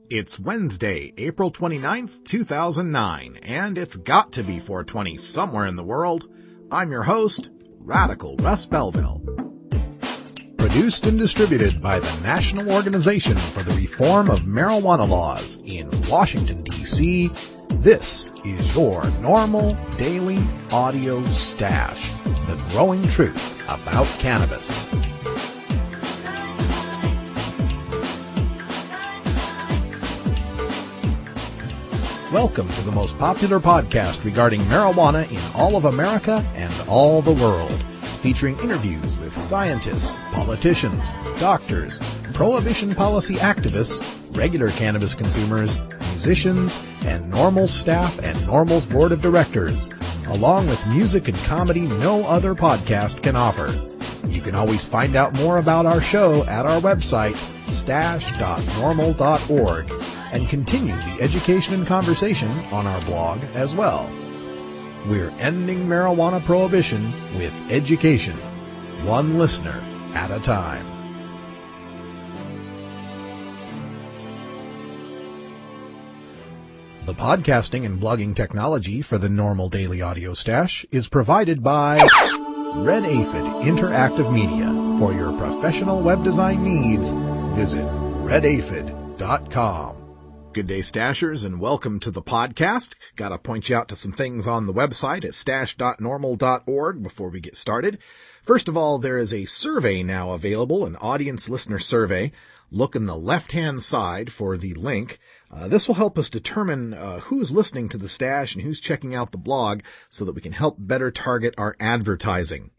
It's Wednesday, April 29th, 2009, and it's got to be 420 somewhere in the world. I'm your host, Radical Russ Belville. Produced and distributed by the National Organization for the Reform of Marijuana Laws in Washington, D.C., this is your NORML Daily Audio Stash, the growing truth about cannabis. Welcome to the most popular podcast regarding marijuana in all of America and all the world, featuring interviews with scientists, politicians, doctors, prohibition policy activists, regular cannabis consumers, musicians, and NORML staff and NORML's board of directors, along with music and comedy no other podcast can offer. You can always find out more about our show at our website, stash.norml.org, and continue the education and conversation on our blog as well. We're ending marijuana prohibition with education, one listener at a time. The podcasting and blogging technology for the NORML Daily Audio Stash is provided by Red Aphid Interactive Media. For your professional web design needs, visit redaphid.com. Good day, Stashers, and welcome to the podcast. Gotta point you out to some things on the website at stash.norml.org before we get started. First of all, there is a survey now available, an audience listener survey. Look in the left-hand side for the link. This will help us determine who's listening to the Stash and who's checking out the blog so that we can help better target our advertising.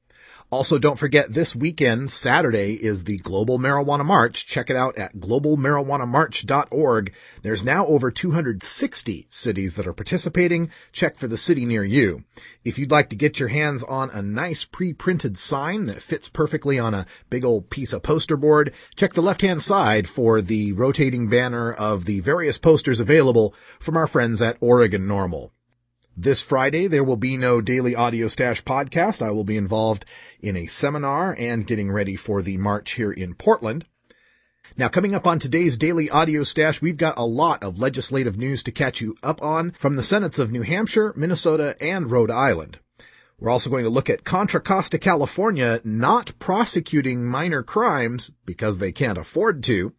Also, don't forget this weekend, Saturday, is the Global Marijuana March. Check it out at globalmarijuanamarch.org. There's now over 260 cities that are participating. Check for the city near you. If you'd like to get your hands on a nice pre-printed sign that fits perfectly on a big old piece of poster board, check the left-hand side for the rotating banner of the various posters available from our friends at Oregon NORML. This Friday, there will be no Daily Audio Stash podcast. I will be involved in a seminar and getting ready for the march here in Portland. Now, coming up on today's Daily Audio Stash, we've got a lot of legislative news to catch you up on from the Senates of New Hampshire, Minnesota, and Rhode Island. We're also going to look at Contra Costa California not prosecuting minor crimes because they can't afford to.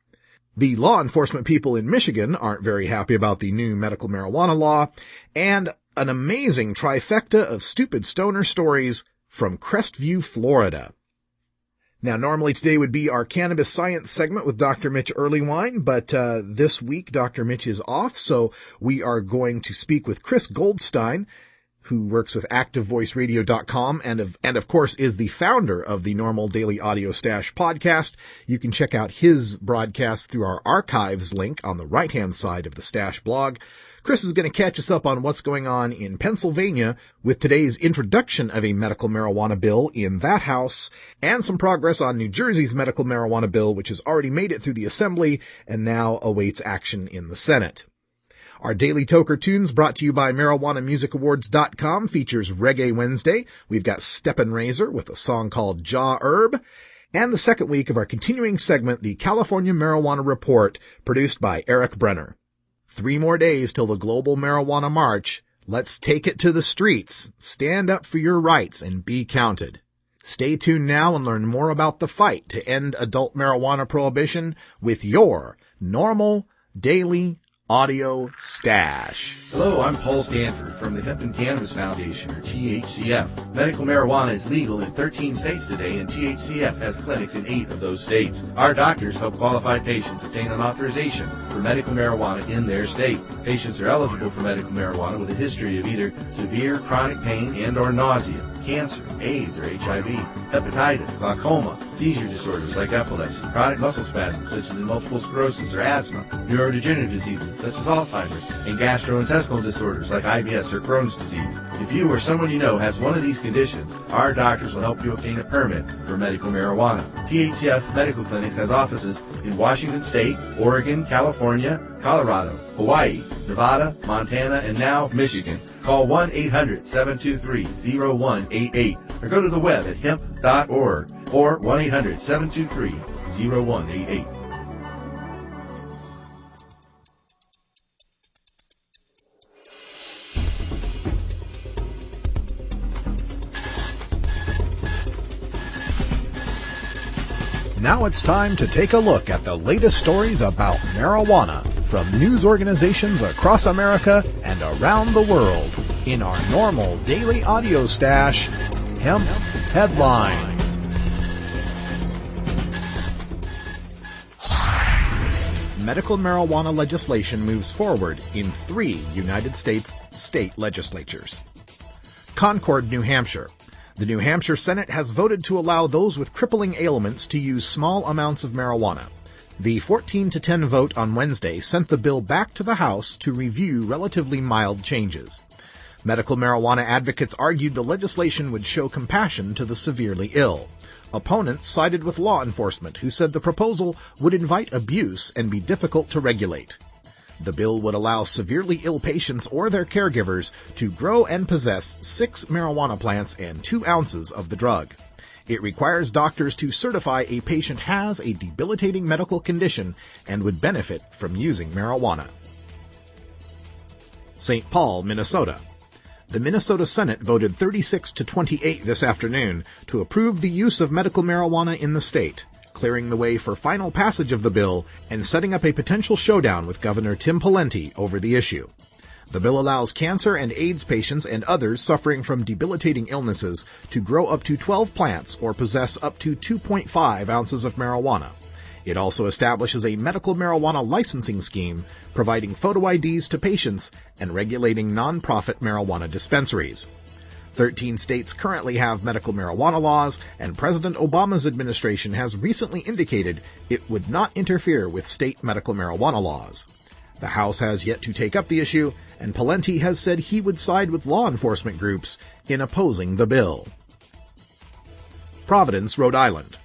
The law enforcement people in Michigan aren't very happy about the new medical marijuana law, and an amazing trifecta of stupid stoner stories from Crestview, Florida. Now, normally today would be our cannabis science segment with Dr. Mitch Earlywine, but this week Dr. Mitch is off, so we are going to speak with Chris Goldstein, who works with ActiveVoiceRadio.com and of course is the founder of the NORML Daily Audio Stash podcast. You can check out his broadcast through our archives link on the right-hand side of the Stash blog. Chris is going to catch us up on what's going on in Pennsylvania with today's introduction of a medical marijuana bill in that house and some progress on New Jersey's medical marijuana bill, which has already made it through the Assembly and now awaits action in the Senate. Our Daily Toker Tunes, brought to you by MarijuanaMusicAwards.com, features Reggae Wednesday. We've got Steppin' Razor with a song called Jaw Herb. And the second week of our continuing segment, the California Marijuana Report, produced by Eric Brenner. 3 more days till the Global Marijuana March. Let's take it to the streets. Stand up for your rights and be counted. Stay tuned now and learn more about the fight to end adult marijuana prohibition with your NORML Daily Audio Stash. Hello, I'm Paul Stanford from the Hemp and Cannabis Foundation, or THCF. Medical marijuana is legal in 13 states today, and THCF has clinics in 8 of those states. Our doctors help qualified patients obtain an authorization for medical marijuana in their state. Patients are eligible for medical marijuana with a history of either severe chronic pain and or nausea, cancer, AIDS or HIV, hepatitis, glaucoma, seizure disorders like epilepsy, chronic muscle spasms such as multiple sclerosis or asthma, neurodegenerative diseases such as Alzheimer's, and gastrointestinal disorders like IBS or Crohn's disease. If you or someone you know has one of these conditions, our doctors will help you obtain a permit for medical marijuana. THCF Medical Clinics has offices in Washington State, Oregon, California, Colorado, Hawaii, Nevada, Montana, and now Michigan. Call 1-800-723-0188 or go to the web at hemp.org or 1-800-723-0188. Now it's time to take a look at the latest stories about marijuana from news organizations across America and around the world in our NORML daily audio stash, Hemp Headlines. Medical marijuana legislation moves forward in 3 United States state legislatures. Concord, New Hampshire. The New Hampshire Senate has voted to allow those with crippling ailments to use small amounts of marijuana. The 14-10 vote on Wednesday sent the bill back to the House to review relatively mild changes. Medical marijuana advocates argued the legislation would show compassion to the severely ill. Opponents sided with law enforcement, who said the proposal would invite abuse and be difficult to regulate. The bill would allow severely ill patients or their caregivers to grow and possess 6 marijuana plants and 2 ounces of the drug. It requires doctors to certify a patient has a debilitating medical condition and would benefit from using marijuana. St. Paul, Minnesota. The Minnesota Senate voted 36-28 this afternoon to approve the use of medical marijuana in the state, clearing the way for final passage of the bill and setting up a potential showdown with Governor Tim Pawlenty over the issue. The bill allows cancer and AIDS patients and others suffering from debilitating illnesses to grow up to 12 plants or possess up to 2.5 ounces of marijuana. It also establishes a medical marijuana licensing scheme, providing photo IDs to patients and regulating nonprofit marijuana dispensaries. 13 states currently have medical marijuana laws, and President Obama's administration has recently indicated it would not interfere with state medical marijuana laws. The House has yet to take up the issue, and Pawlenty has said he would side with law enforcement groups in opposing the bill. Providence, Rhode Island.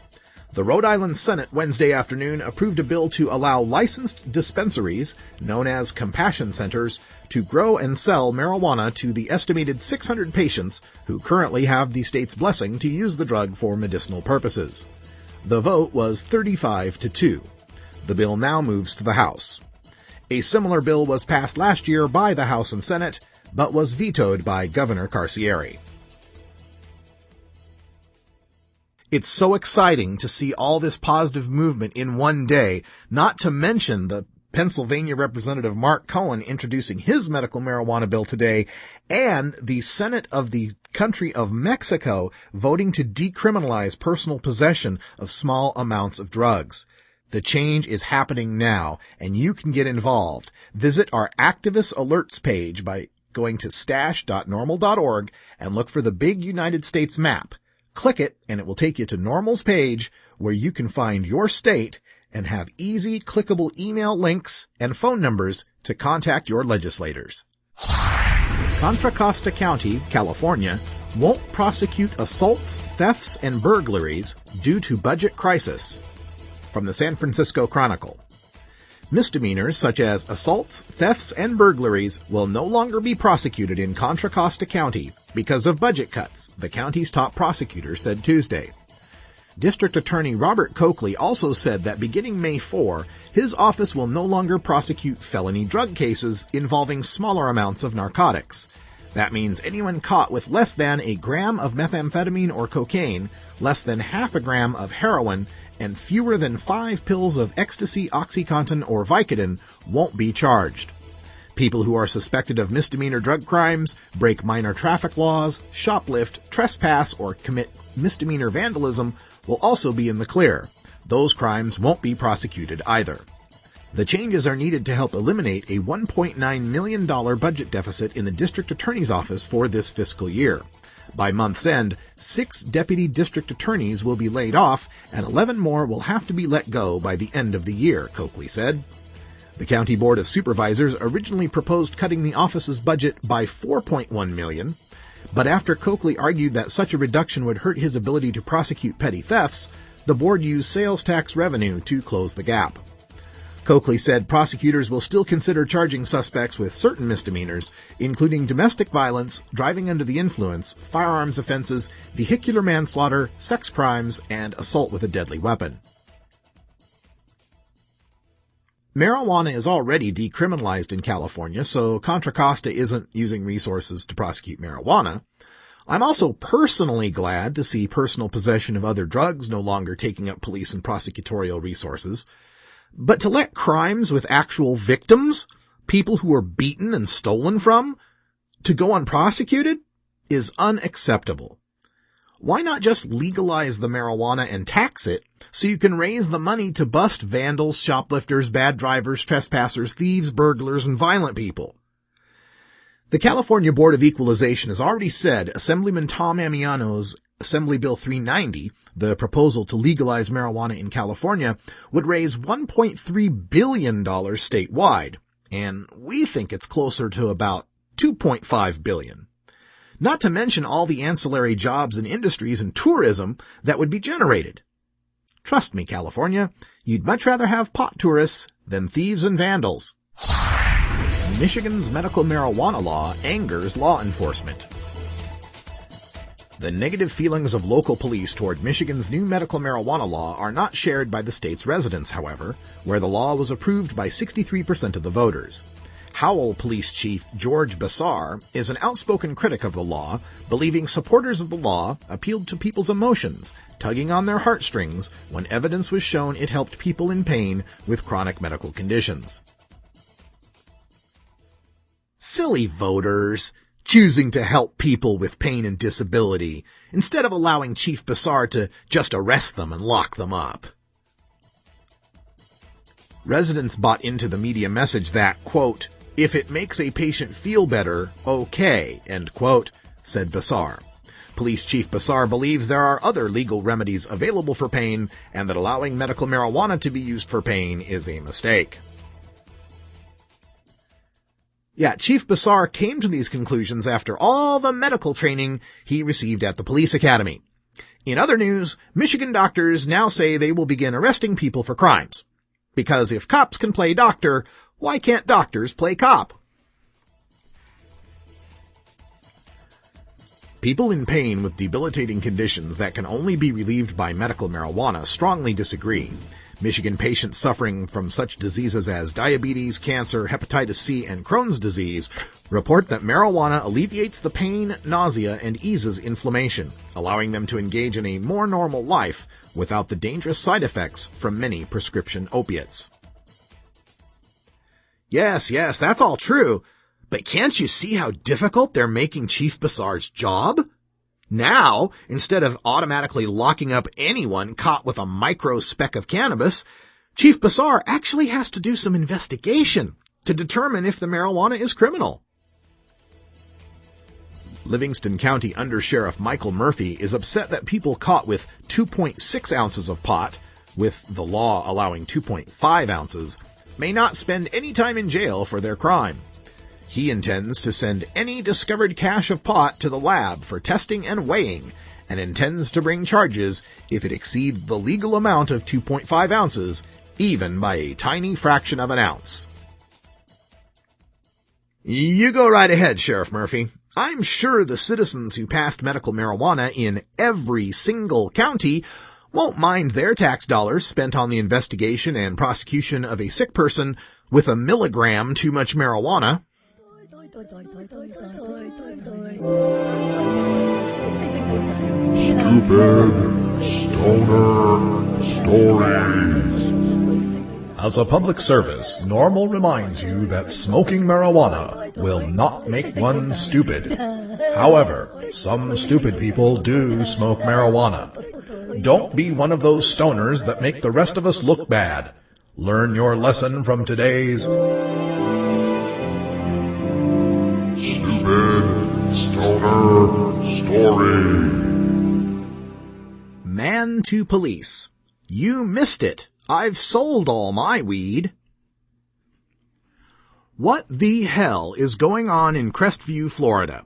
The Rhode Island Senate Wednesday afternoon approved a bill to allow licensed dispensaries, known as compassion centers, to grow and sell marijuana to the estimated 600 patients who currently have the state's blessing to use the drug for medicinal purposes. The vote was 35-2. The bill now moves to the House. A similar bill was passed last year by the House and Senate, but was vetoed by Governor Carcieri. It's so exciting to see all this positive movement in one day, not to mention the Pennsylvania Representative Mark Cohen introducing his medical marijuana bill today, and the Senate of the country of Mexico voting to decriminalize personal possession of small amounts of drugs. The change is happening now, and you can get involved. Visit our Activist Alerts page by going to stash.norml.org and look for the big United States map. Click it, and it will take you to NORML's page, where you can find your state and have easy, clickable email links and phone numbers to contact your legislators. Contra Costa County, California, won't prosecute assaults, thefts, and burglaries due to budget crisis. From the San Francisco Chronicle. Misdemeanors such as assaults, thefts, and burglaries will no longer be prosecuted in Contra Costa County because of budget cuts, the county's top prosecutor said Tuesday. District Attorney Robert Coakley also said that beginning May 4, his office will no longer prosecute felony drug cases involving smaller amounts of narcotics. That means anyone caught with less than a gram of methamphetamine or cocaine, less than half a gram of heroin, and fewer than 5 pills of ecstasy, OxyContin, or Vicodin won't be charged. People who are suspected of misdemeanor drug crimes, break minor traffic laws, shoplift, trespass, or commit misdemeanor vandalism will also be in the clear. Those crimes won't be prosecuted either. The changes are needed to help eliminate a $1.9 million budget deficit in the district attorney's office for this fiscal year. By month's end, 6 deputy district attorneys will be laid off, and 11 more will have to be let go by the end of the year, Coakley said. The County Board of Supervisors originally proposed cutting the office's budget by $4.1 million, but after Coakley argued that such a reduction would hurt his ability to prosecute petty thefts, the board used sales tax revenue to close the gap. Coakley said prosecutors will still consider charging suspects with certain misdemeanors, including domestic violence, driving under the influence, firearms offenses, vehicular manslaughter, sex crimes, and assault with a deadly weapon. Marijuana is already decriminalized in California, so Contra Costa isn't using resources to prosecute marijuana. I'm also personally glad to see personal possession of other drugs no longer taking up police and prosecutorial resources. But to let crimes with actual victims, people who were beaten and stolen from, to go unprosecuted is unacceptable. Why not just legalize the marijuana and tax it so you can raise the money to bust vandals, shoplifters, bad drivers, trespassers, thieves, burglars, and violent people? The California Board of Equalization has already said Assemblyman Tom Amiano's Assembly Bill 390, the proposal to legalize marijuana in California, would raise $1.3 billion statewide, and we think it's closer to about $2.5 billion. Not to mention all the ancillary jobs and industries and tourism that would be generated. Trust me, California, you'd much rather have pot tourists than thieves and vandals. Michigan's medical marijuana law angers law enforcement. The negative feelings of local police toward Michigan's new medical marijuana law are not shared by the state's residents, however, where the law was approved by 63% of the voters. Howell Police Chief George Bassar is an outspoken critic of the law, believing supporters of the law appealed to people's emotions, tugging on their heartstrings when evidence was shown it helped people in pain with chronic medical conditions. Silly voters, choosing to help people with pain and disability, instead of allowing Chief Bassar to just arrest them and lock them up. Residents bought into the media message that, quote, "If it makes a patient feel better, okay," end quote, said Bassar. Police Chief Bassar believes there are other legal remedies available for pain and that allowing medical marijuana to be used for pain is a mistake. Yeah, Chief Bassar came to these conclusions after all the medical training he received at the police academy. In other news, Michigan doctors now say they will begin arresting people for crimes. Because if cops can play doctor, why can't doctors play cop? People in pain with debilitating conditions that can only be relieved by medical marijuana strongly disagree. Michigan patients suffering from such diseases as diabetes, cancer, hepatitis C, and Crohn's disease report that marijuana alleviates the pain, nausea, and eases inflammation, allowing them to engage in a more normal life without the dangerous side effects from many prescription opiates. Yes, that's all true, but can't you see how difficult they're making Chief Bassar's job? Now, instead of automatically locking up anyone caught with a micro speck of cannabis, Chief Bassar actually has to do some investigation to determine if the marijuana is criminal. Livingston County Undersheriff Michael Murphy is upset that people caught with 2.6 ounces of pot, with the law allowing 2.5 ounces, may not spend any time in jail for their crime. He intends to send any discovered cache of pot to the lab for testing and weighing, and intends to bring charges if it exceeds the legal amount of 2.5 ounces, even by a tiny fraction of an ounce. You go right ahead, Sheriff Murphy. I'm sure the citizens who passed medical marijuana in every single county won't mind their tax dollars spent on the investigation and prosecution of a sick person with a milligram too much marijuana. Stupid Stoner Stories. As a public service, NORML reminds you that smoking marijuana will not make one stupid. However, some stupid people do smoke marijuana. Don't be one of those stoners that make the rest of us look bad. Learn your lesson from today's Stupid Stoner Story. Man to Police. You missed it. I've sold all my weed. What the hell is going on in Crestview, Florida?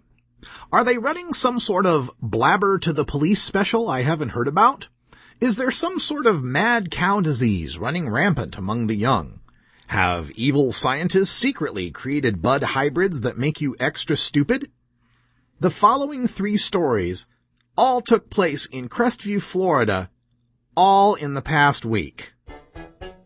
Are they running some sort of blabber to the police special I haven't heard about? Is there some sort of mad cow disease running rampant among the young? Have evil scientists secretly created bud hybrids that make you extra stupid? The following 3 stories all took place in Crestview, Florida, all in the past week.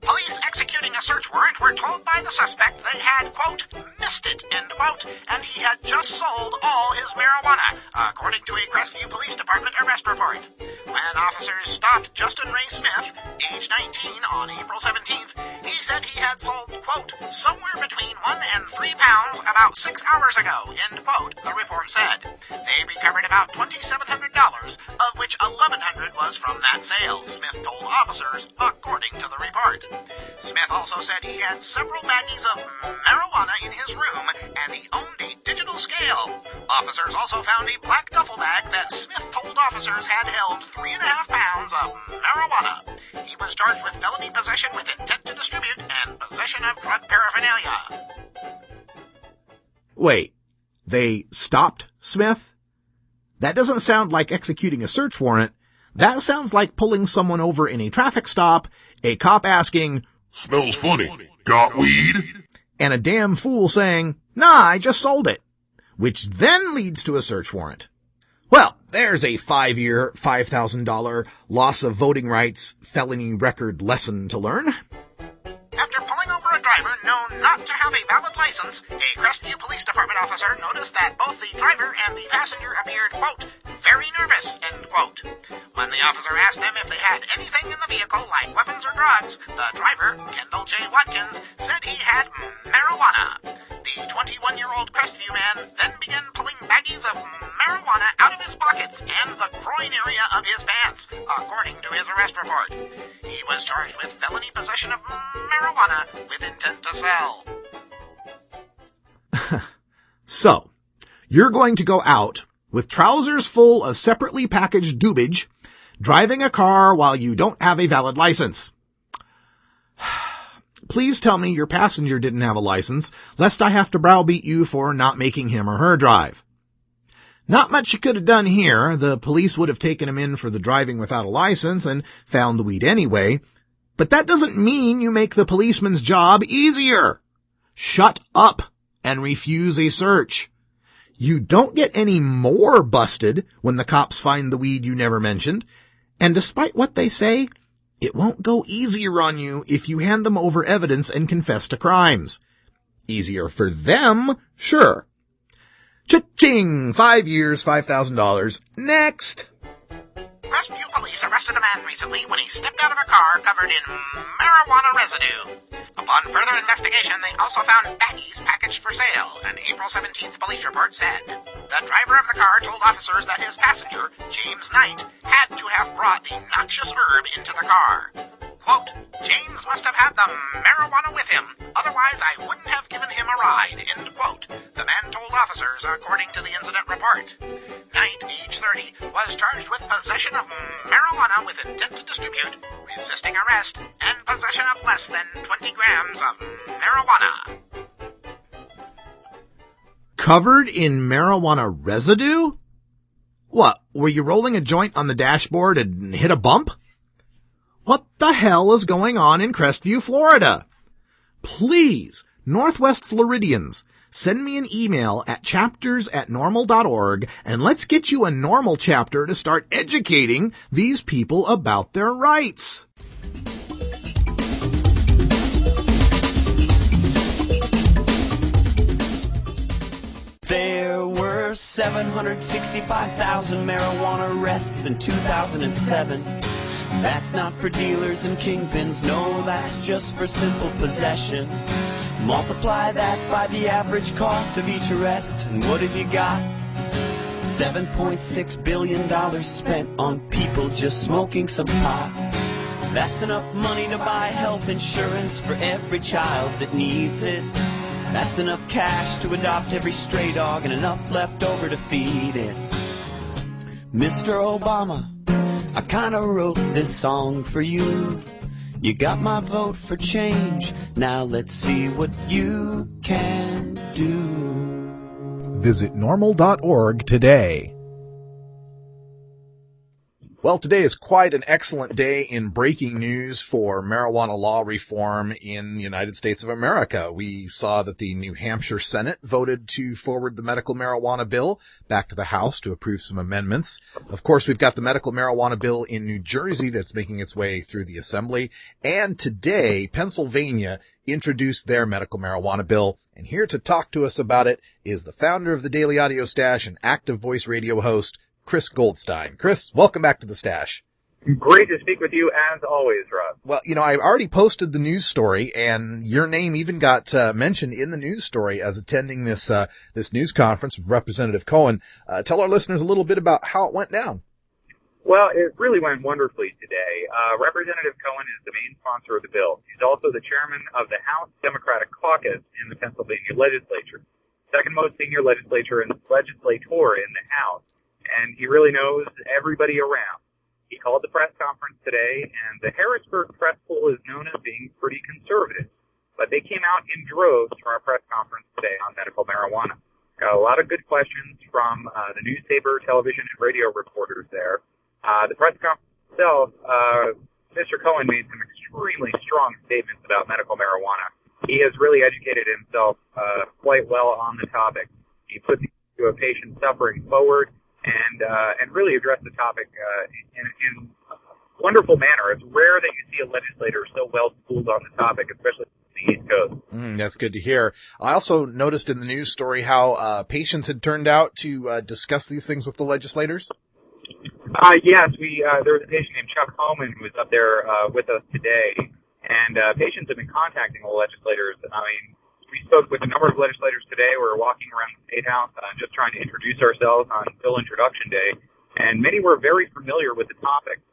Police executing a search warrant were told by the suspect they had, quote, missed it, end quote, and he had just sold all his marijuana, according to a Crestview Police Department arrest report. When officers stopped Justin Ray Smith, age 19, on April 17th, he said he had sold, quote, somewhere between 1 and 3 pounds about 6 hours ago, end quote, the report said. They recovered about $2,700, of which $1,100 was from that sale, Smith told officers, according to the report. Smith also said he had several baggies of marijuana in his room, and he owned a digital scale. Officers also found a black duffel bag that Smith told officers had held 3.5 pounds of marijuana. He was charged with felony possession with intent to distribute and possession of drug paraphernalia. Wait, they stopped Smith? That doesn't sound like executing a search warrant. That sounds like pulling someone over in a traffic stop, a cop asking, Smells funny. Got weed? and a damn fool saying, nah, I just sold it, which then leads to a search warrant. Well, there's a 5-year, $5,000 loss of voting rights felony record lesson to learn. After pulling over a driver known not to have a valid license, a Crestview Police Department officer noticed that both the driver and the passenger appeared, quote, very nervous, end quote. When the officer asked them if they had anything in the vehicle like weapons or drugs, the driver, Kendall J. Watkins, said he had marijuana. The 21-year-old Crestview man then began pulling baggies of marijuana out of his pockets and the groin area of his pants, according to his arrest report. He was charged with felony possession of marijuana with intent to sell. So, you're going to go out with trousers full of separately packaged doobage, driving a car while you don't have a valid license. Please tell me your passenger didn't have a license, lest I have to browbeat you for not making him or her drive. Not much you could have done here. The police would have taken him in for the driving without a license and found the weed anyway. But that doesn't mean you make the policeman's job easier. Shut up and refuse a search. You don't get any more busted when the cops find the weed you never mentioned. And despite what they say, it won't go easier on you if you hand them over evidence and confess to crimes. Easier for them, sure. Cha-ching! 5 years, $5,000. Next! Crestview police arrested a man recently when he stepped out of a car covered in marijuana residue. Upon further investigation, they also found baggies packaged for sale, an April 17th police report said. The driver of the car told officers that his passenger, James Knight, had to have brought the noxious herb into the car. Quote, James must have had the marijuana with him, otherwise I wouldn't have given him a ride, end quote, the man told officers, according to the incident report. Knight, age 30, was charged with possession of marijuana with intent to distribute, resisting arrest, and possession of less than 20 grams of marijuana. Covered in marijuana residue? What, were you rolling a joint on the dashboard and hit a bump? What the hell is going on in Crestview, Florida? Please, Northwest Floridians, send me an email at chapters@normal.org and let's get you a NORML chapter to start educating these people about their rights. There were 765,000 marijuana arrests in 2007. That's not for dealers and kingpins, no, that's just for simple possession. Multiply that by the average cost of each arrest, and what have you got? $7.6 billion spent on people just smoking some pot. That's enough money to buy health insurance for every child that needs it. That's enough cash to adopt every stray dog and enough left over to feed it. Mr. Obama, I kinda wrote this song for you. You got my vote for change. Now let's see what you can do. Visit normal.org today. Well, today is quite an excellent day in breaking news for marijuana law reform in the United States of America. We saw that the New Hampshire Senate voted to forward the medical marijuana bill back to the House to approve some amendments. Of course, we've got the medical marijuana bill in New Jersey that's making its way through the Assembly. And today, Pennsylvania introduced their medical marijuana bill. And here to talk to us about it is the founder of the Daily Audio Stash and active voice radio host, Chris Goldstein. Chris, welcome back to the Stash. Great to speak with you as always, Rob. Well, I already posted the news story, and your name even got mentioned in the news story as attending this news conference with Representative Cohen. Tell our listeners a little bit about how it went down. Well, it really went wonderfully today. Representative Cohen is the main sponsor of the bill. He's also the chairman of the House Democratic Caucus in the Pennsylvania legislature, second most senior legislator in the House. And he really knows everybody around. He called the press conference today, and the Harrisburg press pool is known as being pretty conservative. But they came out in droves for our press conference today on medical marijuana. Got a lot of good questions from the newspaper, television, and radio reporters there. The press conference itself, Mr. Cohen made some extremely strong statements about medical marijuana. He has really educated himself quite well on the topic. He put the issue of patient suffering forward, and really address the topic in a wonderful manner. It's rare that you see a legislator so well schooled on the topic, especially on the East Coast. That's good to hear. I also noticed in the news story how patients had turned out to discuss these things with the legislators. Yes, there was a patient named Chuck Homan who was up there with us today, and patients have been contacting the legislators. I mean, we spoke with a number of legislators today. We were walking around the State House just trying to introduce ourselves on Bill Introduction Day, and many were very familiar with the topic.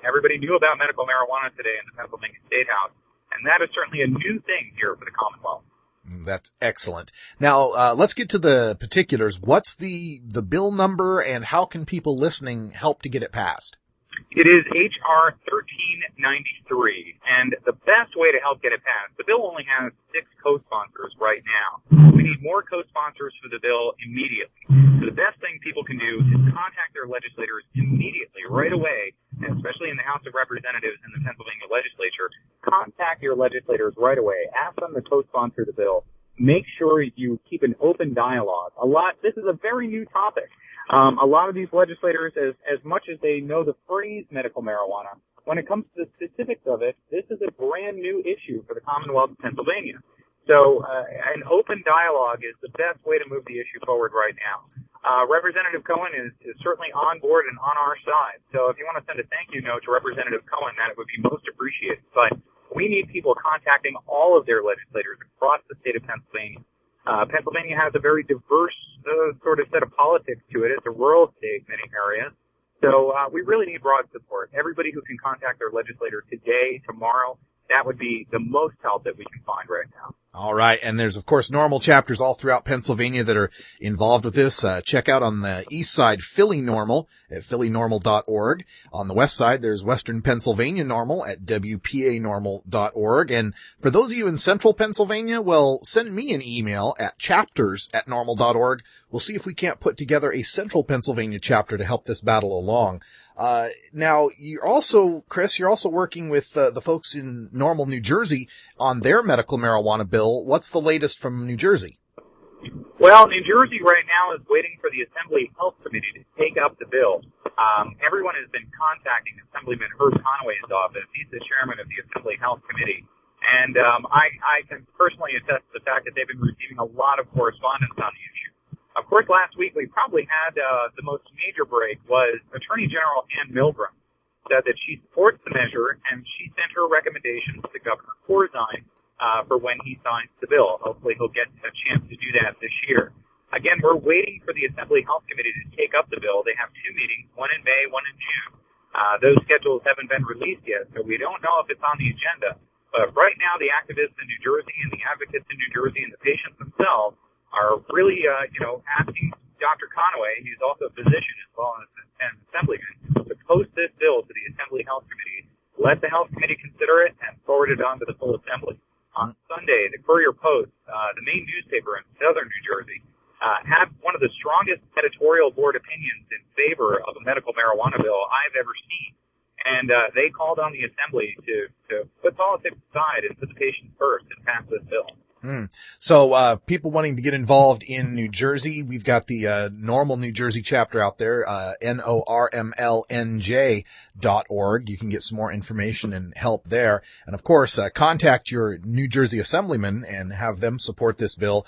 Everybody knew about medical marijuana today in the Pennsylvania State House, and that is certainly a new thing here for the Commonwealth. That's excellent. Now, let's get to the particulars. What's the bill number, and how can people listening help to get it passed? It is H.R. 1393, and the best way to help get it passed, the bill only has 6 co-sponsors right now. We need more co-sponsors for the bill immediately. So the best thing people can do is contact their legislators immediately, right away, and especially in the House of Representatives in the Pennsylvania legislature. Contact your legislators right away. Ask them to co-sponsor the bill. Make sure you keep an open dialogue. This is a very new topic. A lot of these legislators, as much as they know the phrase medical marijuana, when it comes to the specifics of it, this is a brand new issue for the Commonwealth of Pennsylvania. So an open dialogue is the best way to move the issue forward right now. Representative Cohen is certainly on board and on our side. So if you want to send a thank you note to Representative Cohen, that would be most appreciated. But we need people contacting all of their legislators across the state of Pennsylvania. Pennsylvania has a very diverse sort of set of politics to it. It's a rural state in many areas. So we really need broad support. Everybody who can contact their legislator today, tomorrow, that would be the most help that we can find right now. All right. And there's, of course, NORML chapters all throughout Pennsylvania that are involved with this. Check out on the east side, Philly NORML at phillynormal.org. On the west side, there's Western Pennsylvania NORML at wpanormal.org. And for those of you in central Pennsylvania, well, send me an email at chapters@normal.org. We'll see if we can't put together a central Pennsylvania chapter to help this battle along. Now, Chris, you're also working with the folks in NORML, New Jersey on their medical marijuana bill. What's the latest from New Jersey? Well, New Jersey right now is waiting for the Assembly Health Committee to take up the bill. Everyone has been contacting Assemblyman Herb Conway's office. He's the chairman of the Assembly Health Committee. And I can personally attest to the fact that they've been receiving a lot of correspondence on the issue. Of course, last week we probably had the most major break was Attorney General Ann Milgram said that she supports the measure, and she sent her recommendations to Governor Corzine for when he signs the bill. Hopefully he'll get a chance to do that this year. Again, we're waiting for the Assembly Health Committee to take up the bill. They have 2 meetings, one in May, one in June. Those schedules haven't been released yet, so we don't know if it's on the agenda. But right now, the activists in New Jersey and the advocates in New Jersey and the patients themselves are really, asking Dr. Conway, who's also a physician as well as an assemblyman, to post this bill to the Assembly Health Committee, let the Health Committee consider it, and forward it on to the full Assembly. On Sunday, the Courier Post, the main newspaper in southern New Jersey, had one of the strongest editorial board opinions in favor of a medical marijuana bill I've ever seen. And they called on the Assembly to put politics aside and put the patients first and pass this bill. So, people wanting to get involved in New Jersey, we've got the NORML New Jersey chapter out there, NORMLNJ.org. You can get some more information and help there. And of course, contact your New Jersey assemblyman and have them support this bill.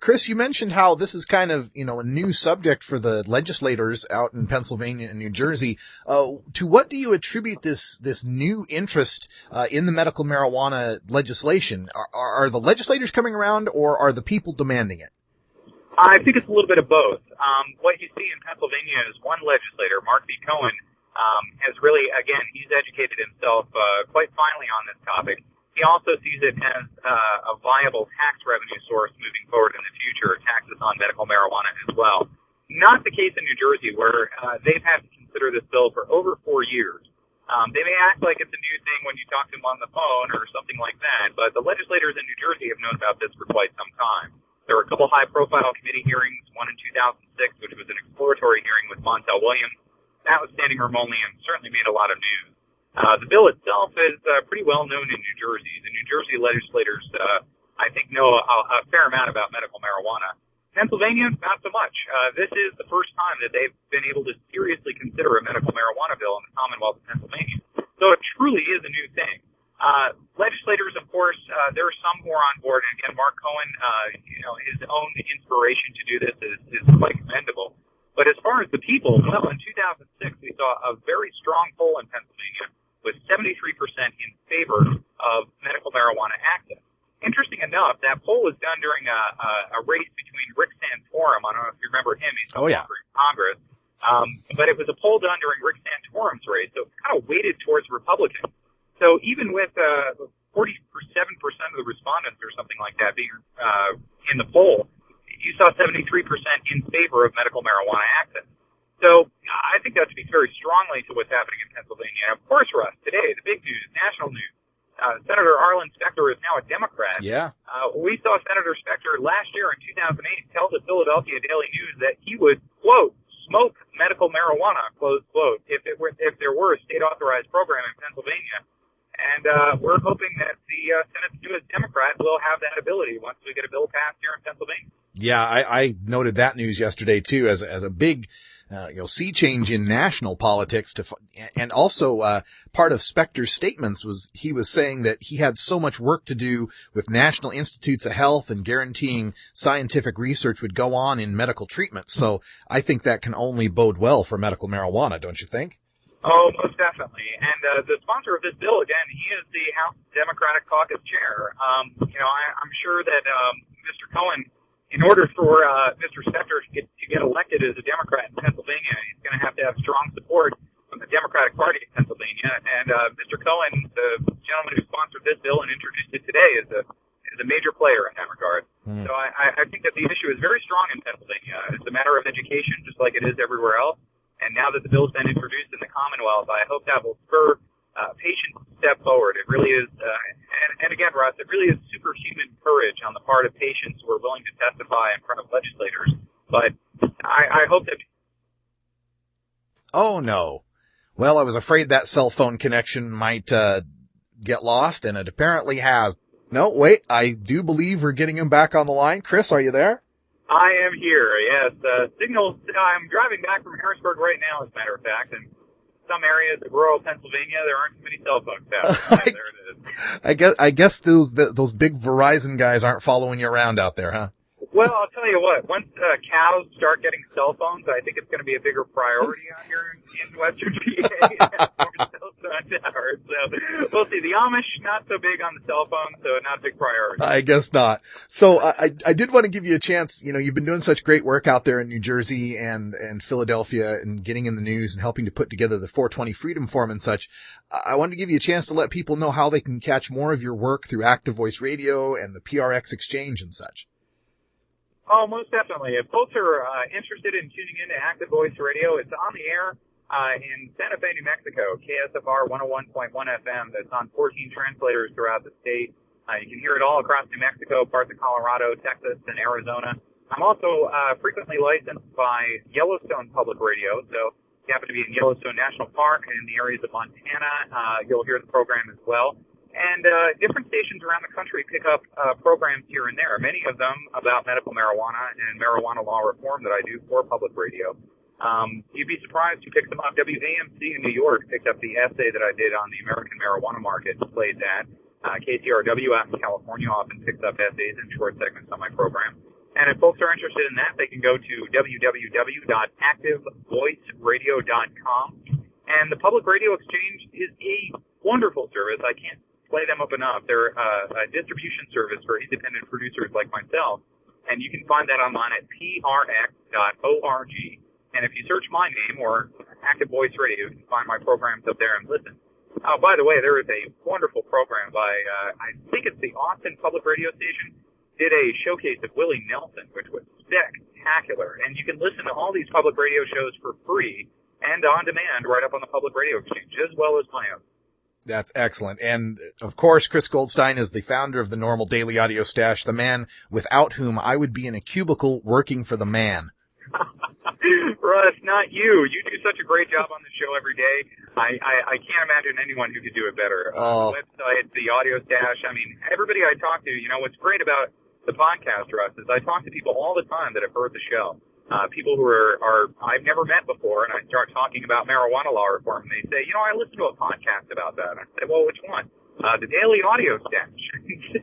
Chris, you mentioned how this is kind of, a new subject for the legislators out in Pennsylvania and New Jersey. To what do you attribute this new interest in the medical marijuana legislation? Are the legislators coming around, or are the people demanding it? I think it's a little bit of both. What you see in Pennsylvania is one legislator, Mark B. Cohen, has really, again, he's educated himself quite finely on this topic. He also sees it as a viable tax revenue source moving forward in the future, taxes on medical marijuana as well. Not the case in New Jersey, where they've had to consider this bill for over 4 years. They may act like it's a new thing when you talk to them on the phone or something like that, but the legislators in New Jersey have known about this for quite some time. There were a couple high-profile committee hearings, one in 2006, which was an exploratory hearing with Montel Williams. That was standing room only and certainly made a lot of news. The bill itself is pretty well known in New Jersey. The New Jersey legislators, I think, know a fair amount about medical marijuana. Pennsylvania, not so much. This is the first time that they've been able to seriously consider a medical marijuana bill in the Commonwealth of Pennsylvania. So it truly is a new thing. Legislators, of course, there are some who are on board. And again, Mark Cohen, his own inspiration to do this is quite commendable. But as far as the people, well, in 2006, we saw a very strong poll in Pennsylvania with 73% in favor of medical marijuana access. Interesting enough, that poll was done during a race between Rick Santorum. I don't know if you remember him. He's no longer in Congress. But it was a poll done during Rick Santorum's race, so it kind of weighted towards Republicans. So even with 47% of the respondents or something like that being in the poll, you saw 73% in favor of medical marijuana access. So I think that speaks very strongly to what's happening in Pennsylvania. And of course, Russ, today, the big news, national news. Senator Arlen Specter is now a Democrat. Yeah. We saw Senator Specter last year in 2008 tell the Philadelphia Daily News that he would, quote, smoke medical marijuana, close quote, if there were a state-authorized program in Pennsylvania. And we're hoping that the Senate's newest Democrat will have that ability once we get a bill passed here in Pennsylvania. Yeah, I noted that news yesterday, too, as a big sea change in national politics and also, part of Specter's statements was he was saying that he had so much work to do with National Institutes of Health and guaranteeing scientific research would go on in medical treatment. So I think that can only bode well for medical marijuana, don't you think? Oh, most definitely. And the sponsor of this bill, again, he is the House Democratic Caucus chair. I'm sure that Mr. Cohen, in order for Mr. Specter to get elected as a Democrat in Pennsylvania, he's going to have strong support from the Democratic Party in Pennsylvania. And Mr. Cohen, the gentleman who sponsored this bill and introduced it today, is a major player in that regard. So I think that the issue is very strong in Pennsylvania. It's a matter of education, just like it is everywhere else. And now that the bill's been introduced in the Commonwealth, I hope that will spur patients to step forward. It really is, and again, Russ, it really is superhuman courage on the part of patients who are willing to testify in front of legislators. But I hope that... Oh, no. Well, I was afraid that cell phone connection might get lost, and it apparently has. No, wait, I do believe we're getting him back on the line. Chris, are you there? I am here, yes. Signals, I'm driving back from Harrisburg right now, as a matter of fact, and some areas of rural Pennsylvania, there aren't too many cell phones out. There it is. I guess those big Verizon guys aren't following you around out there, huh? Well, I'll tell you what, once cows start getting cell phones, I think it's going to be a bigger priority out here in Western PA. So we'll see. The Amish, not so big on the cell phone, so not a big priority. I guess not. So I did want to give you a chance. You've been doing such great work out there in New Jersey and Philadelphia and getting in the news and helping to put together the 420 Freedom Forum and such. I wanted to give you a chance to let people know how they can catch more of your work through Active Voice Radio and the PRX Exchange and such. Oh, most definitely. If folks are interested in tuning in to Active Voice Radio, it's on the air in Santa Fe, New Mexico, KSFR 101.1 FM. That's on 14 translators throughout the state. You can hear it all across New Mexico, parts of Colorado, Texas, and Arizona. I'm also frequently licensed by Yellowstone Public Radio, so if you happen to be in Yellowstone National Park and in the areas of Montana, you'll hear the program as well. And different stations around the country pick up programs here and there, many of them about medical marijuana and marijuana law reform that I do for public radio. You'd be surprised who picks them up. WAMC in New York picked up the essay that I did on the American marijuana market and played that. KCRW out in California often picks up essays and short segments on my program. And if folks are interested in that, they can go to www.activevoiceradio.com. And the Public Radio Exchange is a wonderful service. I can't play them up enough. They're a distribution service for independent producers like myself, and you can find that online at prx.org. And if you search my name or Active Voice Radio, you can find my programs up there and listen. Oh, by the way, there is a wonderful program by, I think it's the Austin Public Radio Station, did a showcase of Willie Nelson, which was spectacular. And you can listen to all these public radio shows for free and on demand right up on the Public Radio Exchange, as well as my own. That's excellent. And of course, Chris Goldstein is the founder of the NORML Daily Audio Stash, the man without whom I would be in a cubicle working for the man. Russ, not you. You do such a great job on the show every day. I can't imagine anyone who could do it better. The website, the audio stash. I mean, everybody I talk to, what's great about the podcast, Russ, is I talk to people all the time that have heard the show. People who are I've never met before, and I start talking about marijuana law reform, and they say, I listened to a podcast about that. And I say, well, which one? The Daily Audio Stash.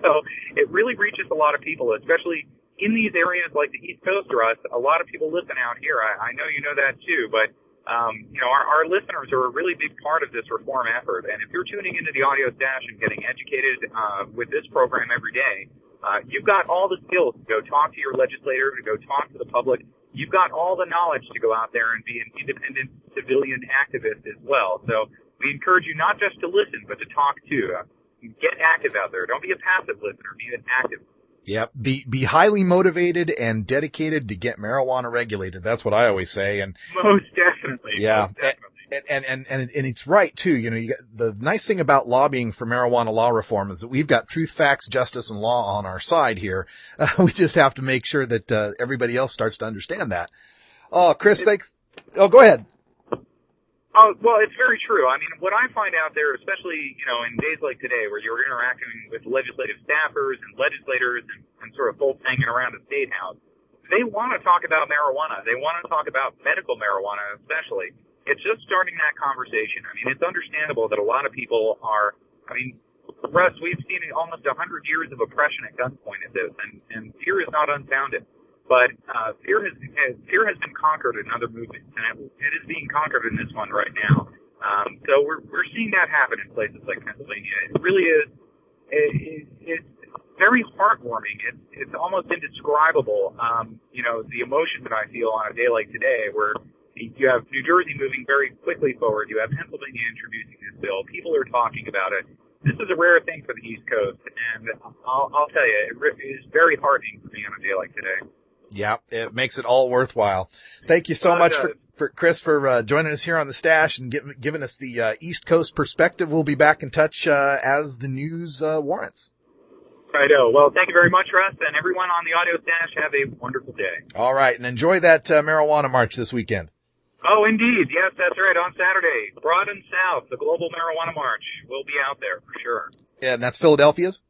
So it really reaches a lot of people, especially in these areas like the East Coast, Russ. A lot of people listen out here. I know you know that too, but our listeners are a really big part of this reform effort. And if you're tuning into the Audio Stash and getting educated with this program every day, you've got all the skills to go talk to your legislator, to go talk to the public. You've got all the knowledge to go out there and be an independent civilian activist as well. So we encourage you not just to listen, but to talk too. Get active out there. Don't be a passive listener. Be an active. Yep. Be highly motivated and dedicated to get marijuana regulated. That's what I always say. And most definitely. Yeah. Most definitely. And it's right too. You got, the nice thing about lobbying for marijuana law reform is that we've got truth, facts, justice, and law on our side here. We just have to make sure that everybody else starts to understand that. Oh, Chris, thanks. Oh, go ahead. Oh, well, it's very true. I mean, what I find out there, especially, in days like today where you're interacting with legislative staffers and legislators and sort of folks hanging around the State House, they want to talk about marijuana. They want to talk about medical marijuana especially. It's just starting that conversation. I mean, it's understandable that a lot of people are, Russ, we've seen almost 100 years of oppression at gunpoint at this, and fear is not unfounded. But fear has been conquered in other movements, and it is being conquered in this one right now. So we're seeing that happen in places like Pennsylvania. It really is. It's very heartwarming. It's almost indescribable. The emotion that I feel on a day like today, where you have New Jersey moving very quickly forward. You have Pennsylvania introducing this bill. People are talking about it. This is a rare thing for the East Coast, and I'll tell you, it is very heartening for me on a day like today. Yeah, it makes it all worthwhile. Thank you so much for Chris for joining us here on the Stash and giving us the East Coast perspective. We'll be back in touch as the news warrants. Righto. Well, thank you very much, Russ, and everyone on the Audio Stash. Have a wonderful day. All right, and enjoy that marijuana march this weekend. Oh, indeed. Yes, that's right. On Saturday, Broad and South, the Global Marijuana March. We'll be out there for sure. Yeah, and that's Philadelphia's?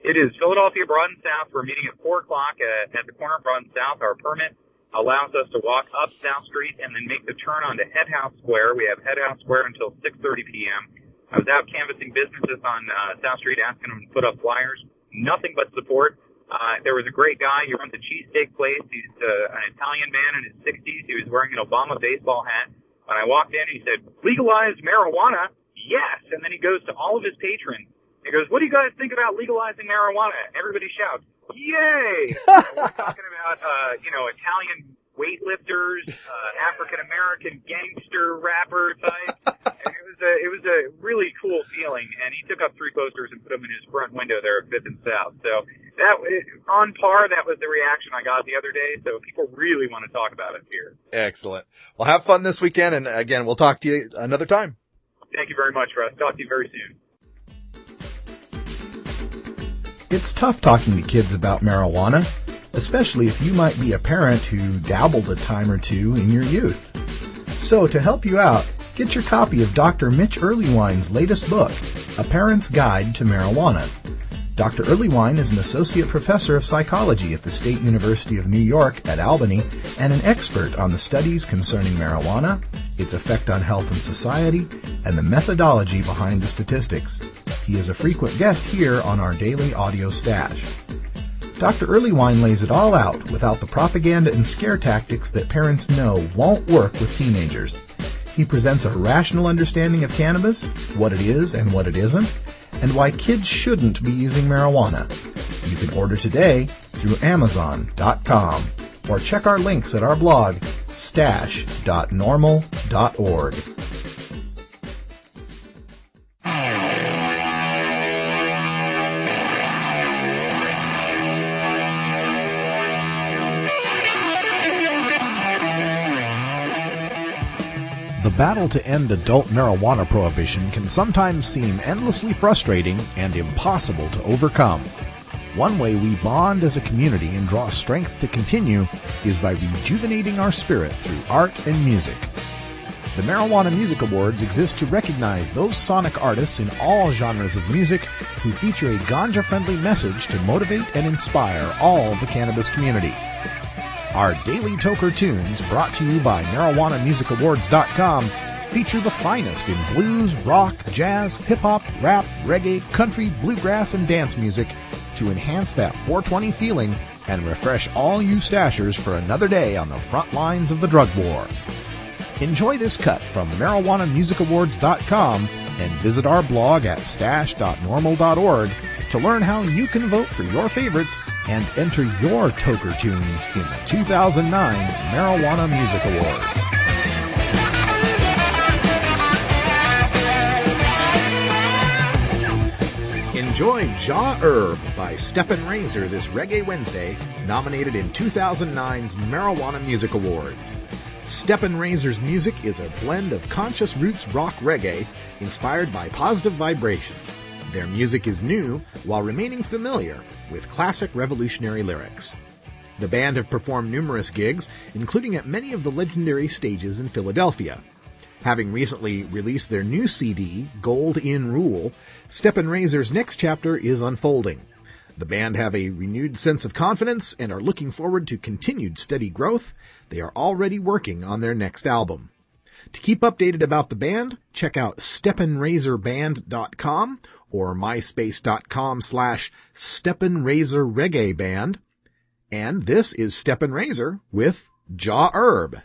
It is Philadelphia, Broad and South. We're meeting at 4 o'clock at the corner of Broad and South. Our permit allows us to walk up South Street and then make the turn onto Head House Square. We have Head House Square until 6:30 p.m. I was out canvassing businesses on South Street, asking them to put up flyers. Nothing but support. There was a great guy. He runs a cheesesteak place. He's an Italian man in his 60s. He was wearing an Obama baseball hat. When I walked in, he said, "Legalize marijuana?" Yes. And then he goes to all of his patrons. He goes, "What do you guys think about legalizing marijuana?" Everybody shouts, "Yay!" We're talking about, Italian weightlifters, African-American gangster rapper types. And it was a really cool feeling. And he took up 3 posters and put them in his front window there at 5th and South. So on par, that was the reaction I got the other day. So people really want to talk about it here. Excellent. Well, have fun this weekend. And again, we'll talk to you another time. Thank you very much, Russ. Talk to you very soon. It's tough talking to kids about marijuana. especially if you might be a parent who dabbled a time or two in your youth. So to help you out, get your copy of Dr. Mitch Earlywine's latest book, A Parent's Guide to Marijuana. Dr. Earlywine is an associate professor of psychology at the State University of New York at Albany and an expert on the studies concerning marijuana, its effect on health and society, and the methodology behind the statistics. He is a frequent guest here on our daily audio stash. Dr. Earlywine lays it all out without the propaganda and scare tactics that parents know won't work with teenagers. He presents a rational understanding of cannabis, what it is and what it isn't, and why kids shouldn't be using marijuana. You can order today through Amazon.com or check our links at our blog, stash.normal.org. The battle to end adult marijuana prohibition can sometimes seem endlessly frustrating and impossible to overcome. One way we bond as a community and draw strength to continue is by rejuvenating our spirit through art and music. The Marijuana Music Awards exist to recognize those sonic artists in all genres of music who feature a ganja-friendly message to motivate and inspire all the cannabis community. Our daily Toker tunes, brought to you by MarijuanaMusicAwards.com, feature the finest in blues, rock, jazz, hip-hop, rap, reggae, country, bluegrass, and dance music to enhance that 420 feeling and refresh all you stashers for another day on the front lines of the drug war. Enjoy this cut from MarijuanaMusicAwards.com and visit our blog at stash.normal.org to learn how you can vote for your favorites and enter your Toker tunes in the 2009 Marijuana Music Awards. Enjoy Ja Herb by Steppin' Razor this Reggae Wednesday, nominated in 2009's Marijuana Music Awards. Steppin' Razor's music is a blend of conscious roots rock reggae inspired by positive vibrations. Their music is new while remaining familiar with classic revolutionary lyrics. The band have performed numerous gigs, including at many of the legendary stages in Philadelphia. Having recently released their new CD, Gold in Rule, Steppin' Razor's next chapter is unfolding. The band have a renewed sense of confidence and are looking forward to continued steady growth. They are already working on their next album. To keep updated about the band, check out SteppinRazorBand.com or myspace.com/SteppinRazorReggaeBand. And this is Steppin' Razor with Ja Herb.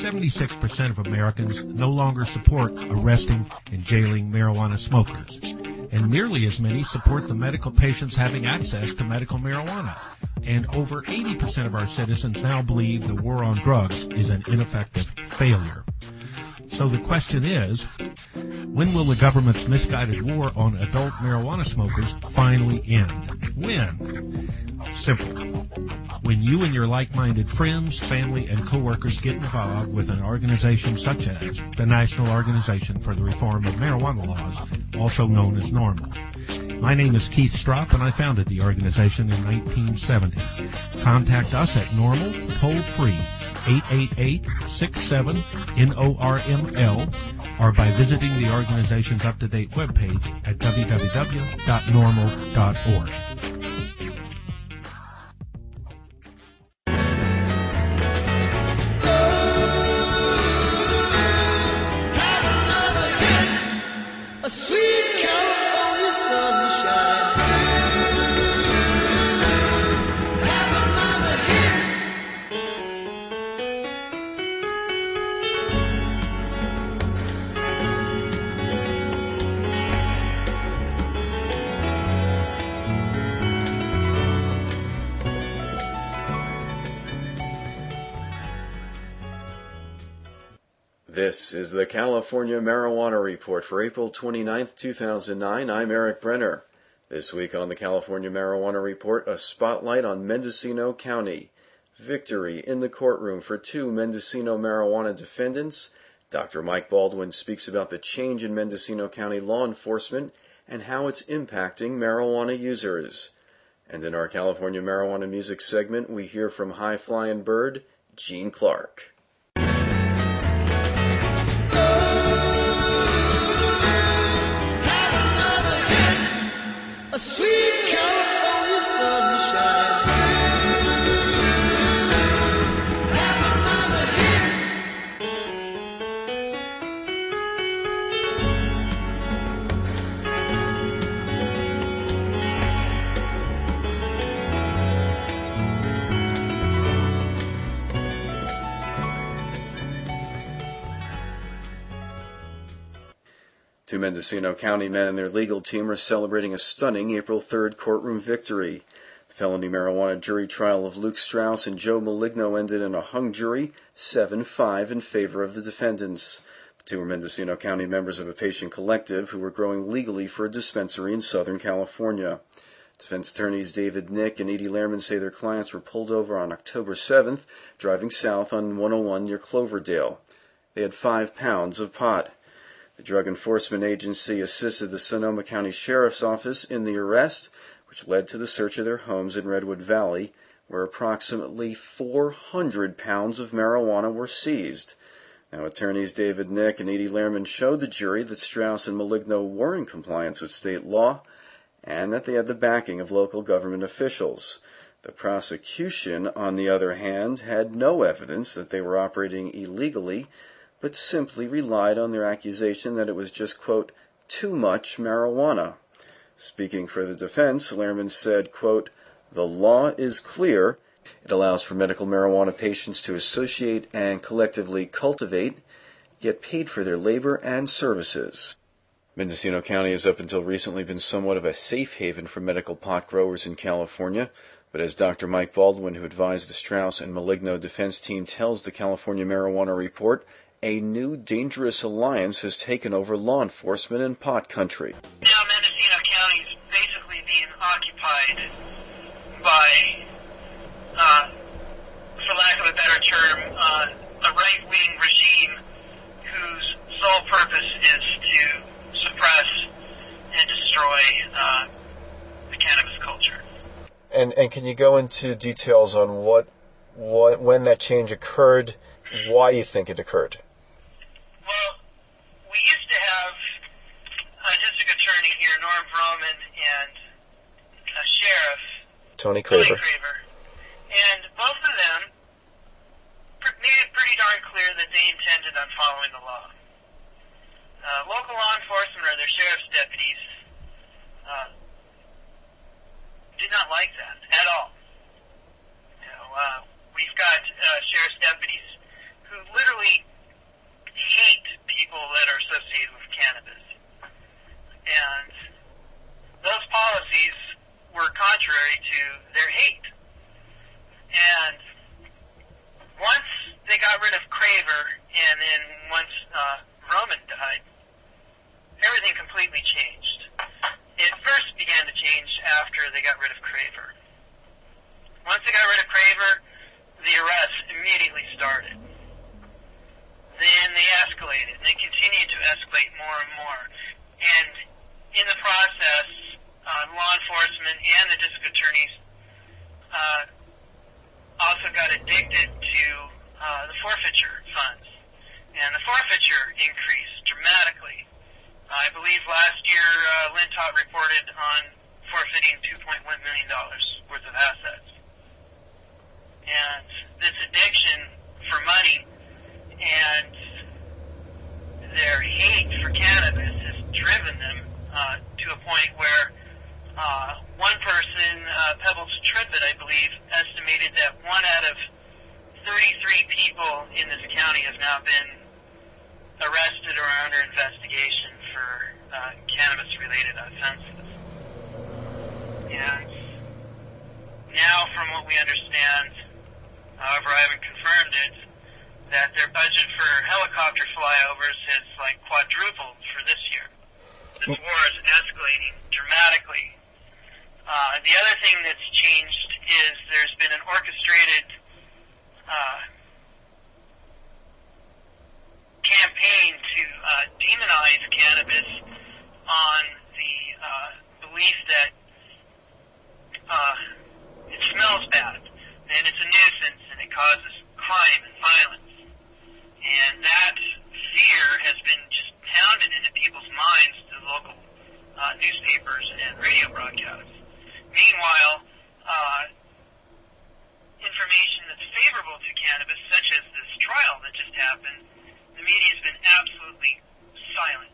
76% of Americans no longer support arresting and jailing marijuana smokers, and nearly as many support the medical patients having access to medical marijuana. And over 80% of our citizens now believe the war on drugs is an ineffective failure. So the question is, when will the government's misguided war on adult marijuana smokers finally end? When? Simple. When you and your like-minded friends, family, and coworkers get involved with an organization such as the National Organization for the Reform of Marijuana Laws, also known as NORML. My name is Keith Stropp, and I founded the organization in 1970. Contact us at NORML, toll-free, 888-67-NORML, or by visiting the organization's up-to-date webpage at www.norml.org. This is the California Marijuana Report for April 29th, 2009. I'm Eric Brenner. This week on the California Marijuana Report, a spotlight on Mendocino County. Victory in the courtroom for 2 Mendocino marijuana defendants. Dr. Mike Baldwin speaks about the change in Mendocino County law enforcement and how it's impacting marijuana users. And in our California Marijuana Music segment, we hear from High Flying Bird, Gene Clark. A sweet California sunshine. Have another hit. 2 Mendocino County men and their legal team are celebrating a stunning April 3rd courtroom victory. The felony marijuana jury trial of Luke Strauss and Joe Maligno ended in a hung jury, 7-5 in favor of the defendants. The 2 were Mendocino County members of a patient collective who were growing legally for a dispensary in Southern California. Defense attorneys David Nick and Edie Lehrman say their clients were pulled over on October 7th, driving south on 101 near Cloverdale. They had 5 pounds of pot. The Drug Enforcement Agency assisted the Sonoma County Sheriff's Office in the arrest, which led to the search of their homes in Redwood Valley, where approximately 400 pounds of marijuana were seized. Now, attorneys David Nick and Edie Lehrman showed the jury that Strauss and Maligno were in compliance with state law and that they had the backing of local government officials. The prosecution, on the other hand, had no evidence that they were operating illegally, but simply relied on their accusation that it was just, quote, too much marijuana. Speaking for the defense, Lehrman said, quote, the law is clear. It allows for medical marijuana patients to associate and collectively cultivate, get paid for their labor and services. Mendocino County has up until recently been somewhat of a safe haven for medical pot growers in California, but as Dr. Mike Baldwin, who advised the Strauss and Maligno defense team, tells the California Marijuana Report, a new dangerous alliance has taken over law enforcement in pot country. Now Mendocino County is basically being occupied by, for lack of a better term, a right-wing regime whose sole purpose is to suppress and destroy the cannabis culture. And can you go into details on what when that change occurred, why you think it occurred? Well, we used to have a district attorney here, Norm Vroman, and a sheriff, Tony Craver. And both of them made it pretty darn clear that they intended on following the law. Local law enforcement or their sheriff's deputies did not like that at all. You know, we've got sheriff's deputies who literally to their hate. And once they got rid of Craver, and then once Roman died, everything completely changed. It first began to change after they got rid of Craver. Once they got rid of Craver, the arrests immediately started. Then they escalated, and they continued to escalate more and more. And in the process, law enforcement and the district attorneys also got addicted to the forfeiture funds. And the forfeiture increased dramatically. I believe last year, Lintot reported on forfeiting $2.1 million worth of assets. And this addiction for money and their hate for cannabis has driven them to a point where one person, Pebbles Trippett, I believe, estimated that 1 out of 33 people in this county have now been arrested or under investigation for cannabis-related offenses. And now, from what we understand, however I haven't confirmed it, that their budget for helicopter flyovers has quadrupled for this year. This war is escalating dramatically. The other thing that's changed is there's been an orchestrated campaign to demonize cannabis on the belief that it smells bad, and it's a nuisance, and it causes crime and violence. And that fear has been just pounded into people's minds through local newspapers and radio broadcasts. Meanwhile, information that's favorable to cannabis, such as this trial that just happened, the media has been absolutely silent.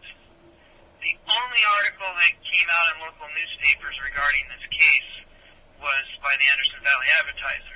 The only article that came out in local newspapers regarding this case was by the Anderson Valley Advertiser.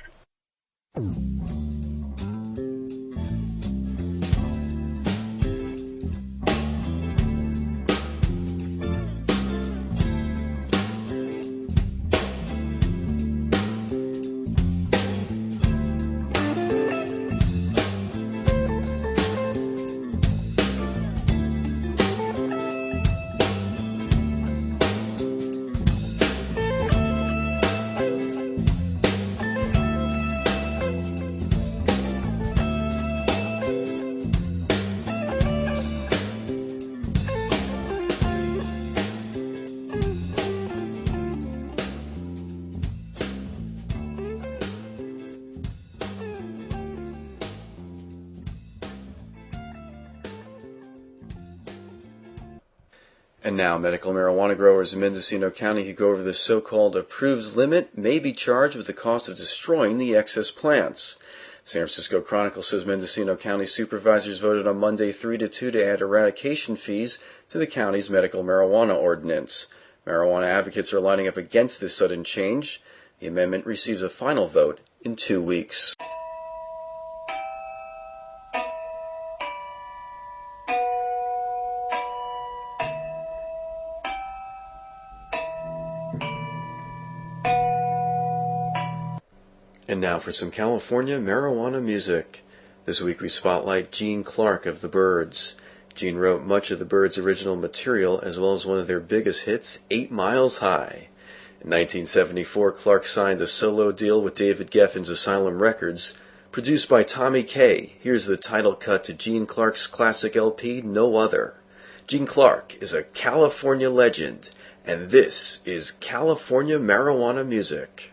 And now, medical marijuana growers in Mendocino County who go over the so-called approved limit may be charged with the cost of destroying the excess plants. San Francisco Chronicle says Mendocino County supervisors voted on Monday 3-2 to add eradication fees to the county's medical marijuana ordinance. Marijuana advocates are lining up against this sudden change. The amendment receives a final vote in 2 weeks. And now for some California marijuana music. This week we spotlight Gene Clark of the Byrds. Gene wrote much of the Byrds' original material as well as one of their biggest hits, 8 Miles High. In 1974, Clark signed a solo deal with David Geffen's Asylum Records. Produced by Tommy Kaye, here's the title cut to Gene Clark's classic LP, No Other. Gene Clark is a California legend, and this is California marijuana music.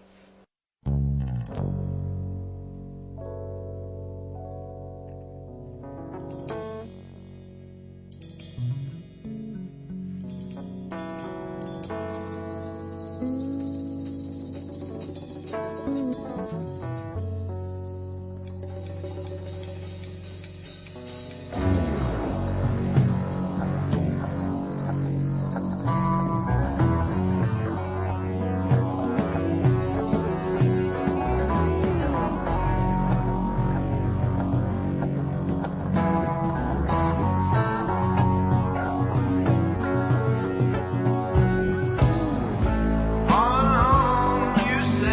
You say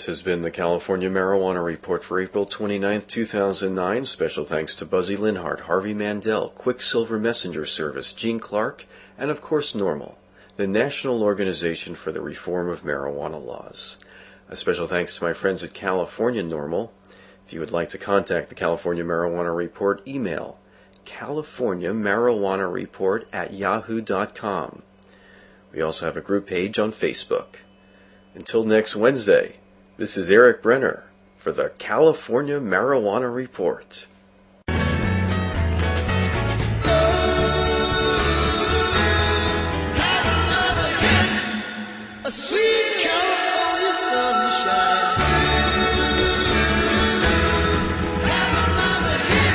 This has been the California Marijuana Report for April 29, 2009. Special thanks to Buzzy Linhart, Harvey Mandel, Quicksilver Messenger Service, Gene Clark, and of course NORML, the National Organization for the Reform of Marijuana Laws. A special thanks to my friends at California NORML. If you would like to contact the California Marijuana Report, email californiamarijuanareport@yahoo.com. We also have a group page on Facebook. Until next Wednesday, this is Eric Brenner for the California Marijuana Report. A sweet California sunshine. Have another hit.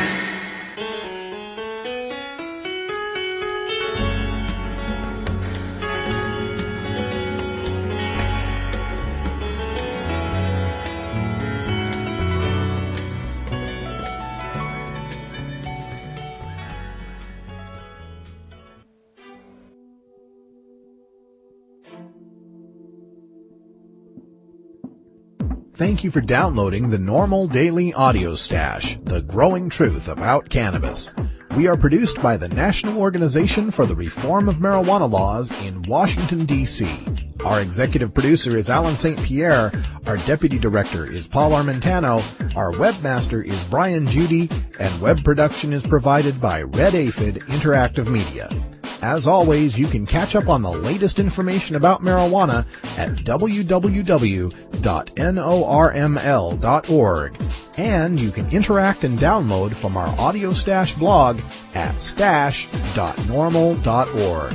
Thank you for downloading the NORML Daily Audio Stash, the growing truth about cannabis. We are produced by the National Organization for the Reform of Marijuana Laws in Washington, D.C. Our executive producer is Alan St. Pierre, our deputy director is Paul Armentano, our webmaster is Brian Judy, and web production is provided by Red Aphid Interactive Media. As always, you can catch up on the latest information about marijuana at www.norml.org, and you can interact and download from our Audio Stash blog at stash.norml.org.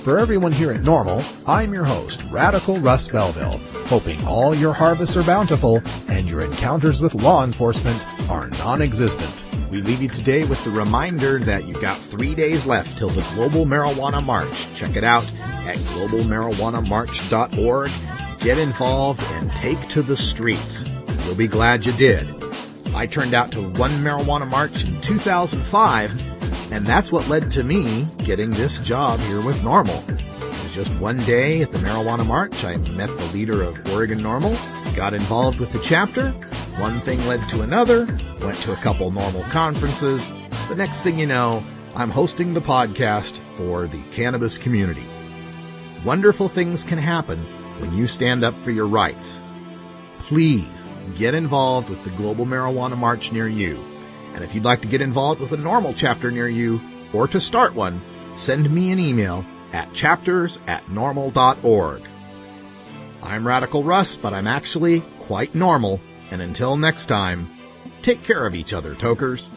For everyone here at NORML, I'm your host, Radical Russ Belville, hoping all your harvests are bountiful and your encounters with law enforcement are non-existent. We leave you today with the reminder that you've got 3 days left till the Global Marijuana March. Check it out at globalmarijuanamarch.org. Get involved and take to the streets. You'll be glad you did. I turned out to one marijuana march in 2005, and that's what led to me getting this job here with NORML. It was just one day at the Marijuana March. I met the leader of Oregon NORML, got involved with the chapter. One thing led to another, went to a couple NORML conferences. The next thing you know, I'm hosting the podcast for the cannabis community. Wonderful things can happen when you stand up for your rights. Please get involved with the Global Marijuana March near you. And if you'd like to get involved with a NORML chapter near you, or to start one, send me an email at chapters@norml.org. I'm Radical Russ, but I'm actually quite normal. And until next time, take care of each other, tokers.